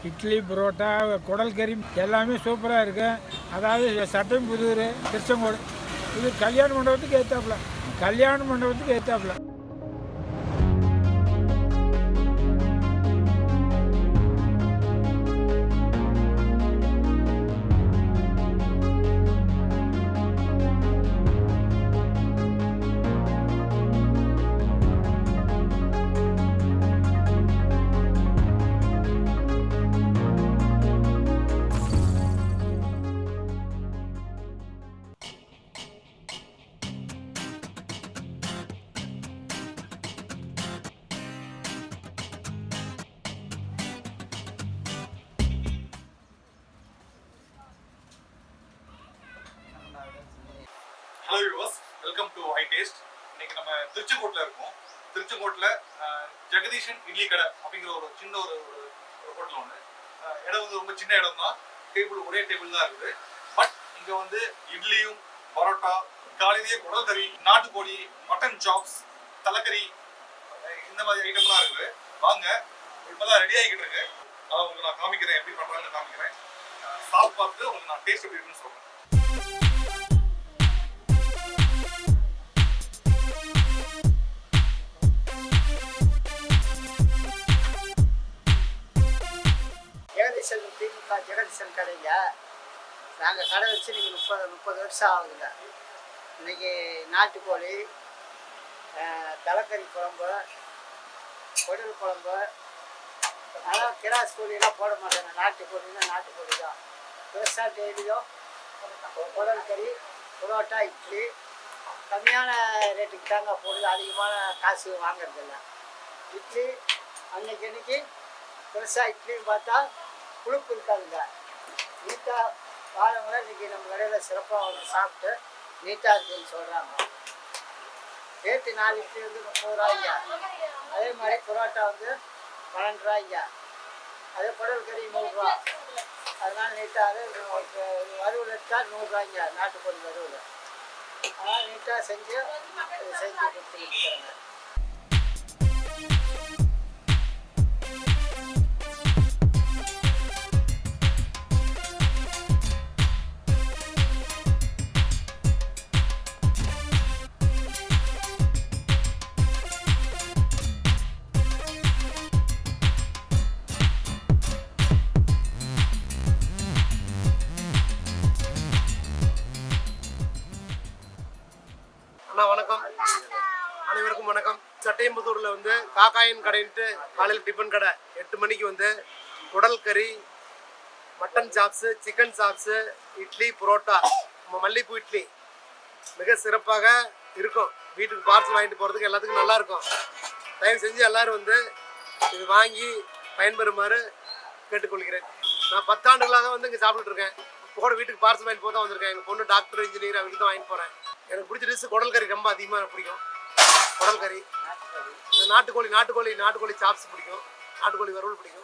இட்லி, பரோட்டா, குடல் கறி எல்லாமே சூப்பராக இருக்குது. அதாவது சட்டையம்புதூர், திருச்செங்கோடு, இது கல்யாண மண்டபத்துக்கு ஏற்றாப்புல. Hello viewers, welcome to itaste. இன்னைக்கு நம்ம திருச்செங்கோட்டில் இருக்கோம். திருச்செங்கோட்டில் ஜெகதீஷன் இட்லி கடை அப்படிங்கிற ஒரு சின்ன ஒரு ஹோட்டல் ஒன்று. இடம் வந்து ரொம்ப சின்ன இடம் தான், ஒரே டேபிள் தான் இருக்குது. பட் இங்கே வந்து இட்லியும் பரோட்டா, காலையிலேயே குடல் கறி, நாட்டுக்கோழி, மட்டன் சாப்ஸ், தலைக்கறி, இந்த மாதிரி ஐட்டம்லாம் இருக்குது. வாங்க, இப்போதான் ரெடி ஆகிக்கிட்டு இருக்கு. அதை உங்களுக்கு நான் காமிக்கிறேன், எப்படி பண்ணுறாங்கன்னு காமிக்கிறேன். சாப்பிட்டு பார்த்து உங்களுக்கு நான் டேஸ்ட் எப்படி இருக்குன்னு சொல்கிறேன். ஜெகதீசன் கடைங்க. நாங்கள் கடை வச்சு நீங்கள் 30 வருஷம் ஆகுதுங்க. இன்றைக்கி நாட்டுக்கோழி, தலைக்கறி குழம்பு, குடல் குழம்பு, ஆனால் கிராஸ் கோழியெல்லாம் போட மாட்டாங்க. நாட்டுக்கோழின்னா நாட்டுக்கோழி தான். பெருசாக டெய்லியும் குடல் கறி, புரோட்டா, இட்லி கம்மியான ரேட்டுக்கு தாங்க போடுது. அதிகமான காசு வாங்குறதில்ல. இட்லி அன்னைக்கு பெருசாக இட்லின்னு பார்த்தா புழுப்பு இருக்காதுங்க. நீட்டாக வாழவங்க இன்றைக்கி நம்ம கடையில் சிறப்பாக வந்து சாப்பிட்டு நீட்டாக இருக்குதுன்னு சொல்கிறாங்க. ரேட்டு 4 இட்லி வந்து 30 ரூபாய்ங்க. அதே மாதிரி புரோட்டா வந்து 12 ரூபாய்ங்க. அதே குடல் கறி 100 ரூபா. அதனால் நீட்டாக வறுவல் எடுத்தால் 100 ரூபாய்ங்க, நாட்டுக்கோழி வறுவல். அதனால் நீட்டாக செஞ்சு கொடுத்துருக்காங்க. அண்ணா வணக்கம், அனைவருக்கும் வணக்கம். சட்டையம்புத்தூரில் வந்து காக்காயின் கடைன்ட்டு காலையில் டிஃபன் கடை 8 மணிக்கு வந்து குடல் கறி, mutton chops, chicken chops, idli, parotta, மல்லிப்பூ இட்லி மிக சிறப்பாக இருக்கும். வீட்டுக்கு பார்சல் வாங்கிட்டு போகிறதுக்கு எல்லாத்துக்கும் நல்லாயிருக்கும். தயவு செஞ்சு எல்லோரும் வந்து இது வாங்கி பயன்பெறுமாறு கேட்டுக்கொள்கிறேன். நான் 10 ஆண்டுகளாக வந்து இங்கே சாப்பிட்டுருக்கேன். இப்போ கூட வீட்டுக்கு பார்சல் வாங்கிட்டு போக தான் வந்திருக்கேன். எங்கள் பொண்ணு டாக்டர், இன்ஜினியர், அவங்களுக்கு தான் வாங்கிட்டு போகிறேன். எனக்கு பிடிச்ச டிஷ் குடல் கறி ரொம்ப அதிகமாக பிடிக்கும். குடல் கறி, நாட்டுக்கோழி சாப்ஸ் பிடிக்கும். நாட்டுக்கோழி வறுவல் பிடிக்கும்.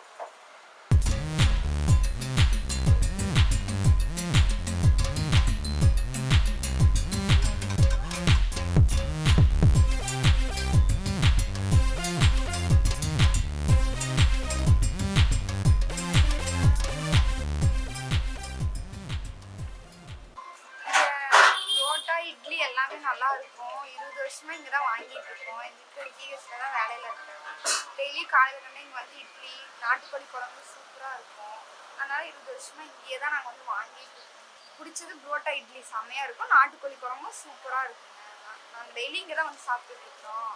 எல்லாமே நல்லா இருக்கும். 20 வருஷமா இங்கே தான் வாங்கிட்டு இருக்கோம். இப்போ ஜிஹெச்சில் தான் வேலையில் இருக்கேன். டெய்லி காலையில் கண்டே இங்கே வந்து இட்லி, நாட்டுக்கோழி குழம்பு சூப்பராக இருக்கும். அதனால் 20 வருஷமா இங்கேயே தான் நாங்கள் வந்து வாங்கிட்டு இருக்கோம். பிடிச்சது புரோட்டா, இட்லி செம்மையாக இருக்கும். நாட்டுக்கோழி குழம்பும் சூப்பராக இருக்குங்க. நாங்கள் டெய்லி இங்கே தான் வந்து சாப்பிட்டுட்டு இருக்கோம்.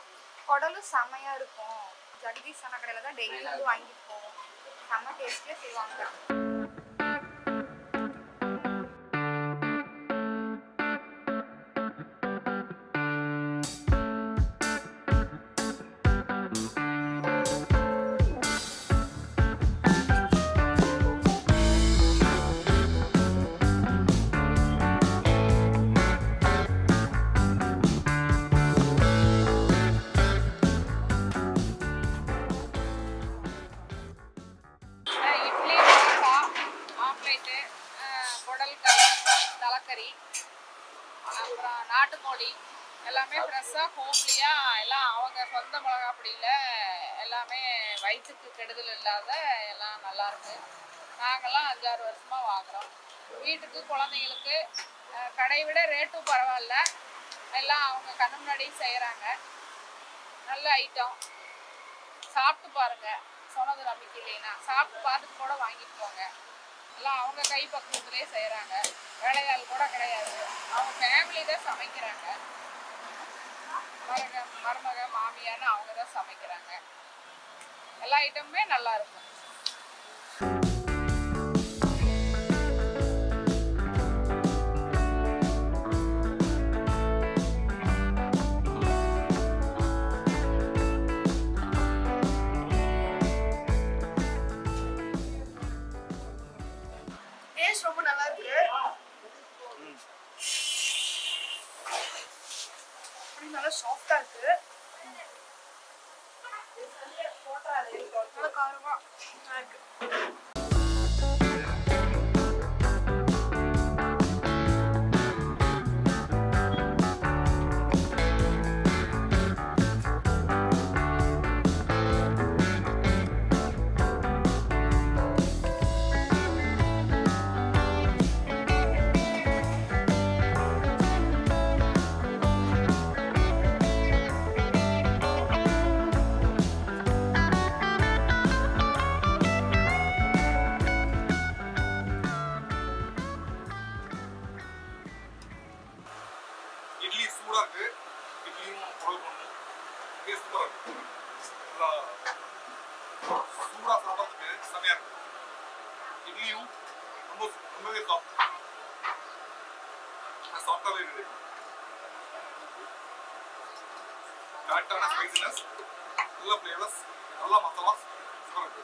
குடலும் செம்மையாக இருக்கும். ஜகதீசன் கடையில் தான் டெய்லி வந்து வாங்கிட்டு போவோம். செம்ம டேஸ்ட்லேயே செய்வாங்க. தலைக்கறி, அப்புறம் நாட்டுக்கோழி எல்லாமே ஃப்ரெஷ்ஷாக ஹோம்லியாக எல்லாம் அவங்க சொந்த மிளகா பொடியில் எல்லாமே வயிற்றுக்கு கெடுதல் இல்லாத எல்லாம் நல்லாயிருக்கு. நாங்கள்லாம் 5-6 வருஷமாக வாங்குகிறோம். வீட்டுக்கு குழந்தைங்களுக்கு கடையை விட ரேட்டும் பரவாயில்ல, எல்லாம் அவங்க கண்ணு முன்னாடியும் செய்கிறாங்க. நல்ல ஐட்டம், சாப்பிட்டு பாருங்கள். சொன்னது நம்பிக்கை இல்லைன்னா சாப்பிட்டு பார்த்துட்டு கூட வாங்கிட்டு போங்க. எல்லாம் அவங்க கை பக்குவத்திலே செய்கிறாங்க, வேலையாள் கூட கிடையாது. அவங்க ஃபேமிலி தான் சமைக்கிறாங்க, மருமக மாமியார்னு அவங்க தான் சமைக்கிறாங்க. எல்லா ஐட்டமுமே நல்லா இருக்கும். டேஸ்ட் ரொம்ப நல்லா இருக்கு. நல்லா சாஃப்டா இருக்கு. நல்லா காரமா இருக்கு. இட்லி சூடா இருக்கு. இட்லியும் குழல் பண்ணணும். டேஸ்ட் சூப்பரா இருக்கு. சூடா சாப்பிட்றதுக்கு செமையா இருக்கு. இட்லியும் ரொம்பவே சாஃப்டாவே இருக்குது. கரெக்டான ஸ்பைசினஸ், நல்ல ஃப்ளேவர்ஸ், நல்ல மசாலாஸ், சூப்பரா இருக்கு.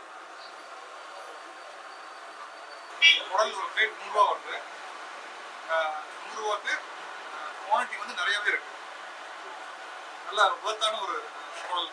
குடல் ஒரு பிளேட் 100 ரூபா வருது. 100 ரூபாய்க்கு குவான்டிட்டி வந்து நிறையவே இருக்கு. நல்ல ஒர்த்தான ஒரு குடல்.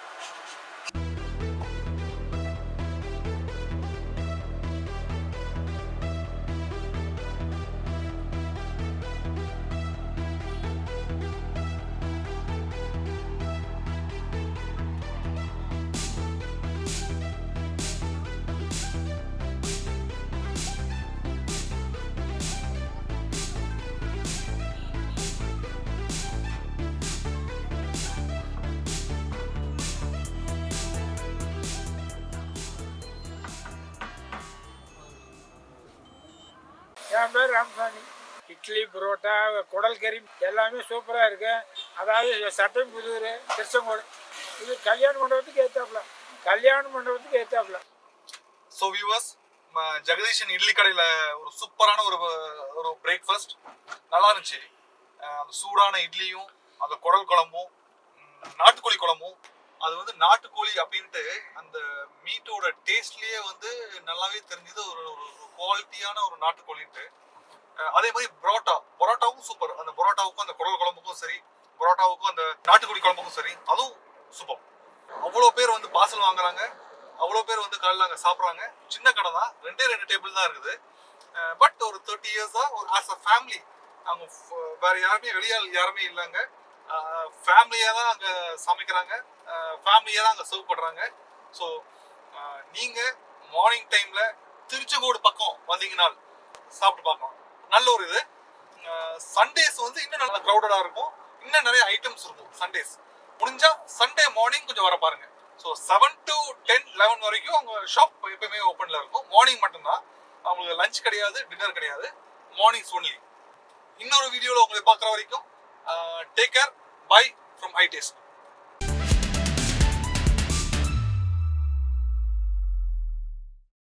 என் பேர் ராமசாமி. இட்லி, பரோட்டா, குடல் கறி எல்லாமே சூப்பராக இருக்கு. அதாவது சட்டையம்புதூர், திருச்செங்கோடு, இது கல்யாண மண்டபத்துக்கு ஏற்றாப்புல. ஸோ வியூவர்ஸ், ஜெகதீஷன் இட்லி கடையில் ஒரு சூப்பரான ஒரு பிரேக்ஃபாஸ்ட் நல்லா இருந்துச்சு. அந்த சூடான இட்லியும் அந்த குடல் குழம்பும் நாட்டுக்கோழி குழம்பும், அது வந்து நாட்டுக்கோழி அப்படின்ட்டு அந்த மீட்டோட டேஸ்ட்லேயே வந்து நல்லாவே தெரிஞ்சது. ஒரு குவாலிட்டியான ஒரு நாட்டுக்கோழின்ட்டு. அதே மாதிரி பரோட்டாவும் சூப்பர். அந்த பரோட்டாவுக்கும் அந்த குடல் குழம்புக்கும் சரி, பரோட்டாவுக்கும் அந்த நாட்டுக்கோழி குழம்புக்கும் சரி, அதுவும் சூப்பர். அவ்வளோ பேர் வந்து பார்சல் வாங்குறாங்க, அவ்வளோ பேர் வந்து காலையில் அங்கே சாப்பிட்றாங்க. சின்ன கடை தான், 2 டேபிள் தான் இருக்குது. பட் ஒரு 30 இயர்ஸாக ஒரு ஆஸ் அ ஃபேமிலி அவங்க வேறு யாருமே வெளியால் யாருமே இல்லைங்க. ஃபேமிலியாக தான் அங்கே சமைக்கிறாங்க, ஃபேமிலியாக தான் அங்கே சர்வ் பண்ணுறாங்க. ஸோ நீங்கள் மார்னிங் டைமில் திருச்செங்கோடு பக்கம் வந்தீங்கன்னா சாப்பிட்டு பார்க்கலாம். நல்ல ஒரு இது. சண்டேஸ் வந்து இன்னும் நல்லா க்ரௌடடாக இருக்கும், இன்னும் நிறைய ஐட்டம்ஸ் இருக்கும். சண்டேஸ் முடிஞ்சா சண்டே மார்னிங் கொஞ்சம் வர பாருங்க. ஸோ 7 to 10, 11 வரைக்கும் அவங்க ஷாப் எப்பயுமே ஓப்பனில் இருக்கும். மார்னிங் மட்டும்தான், அவங்களுக்கு லஞ்ச் கிடையாது, டின்னர் கிடையாது, மார்னிங்ஸ் ஒன்லி. இன்னொரு வீடியோவில் உங்களை பார்க்குற வரைக்கும் take care, by from I taste.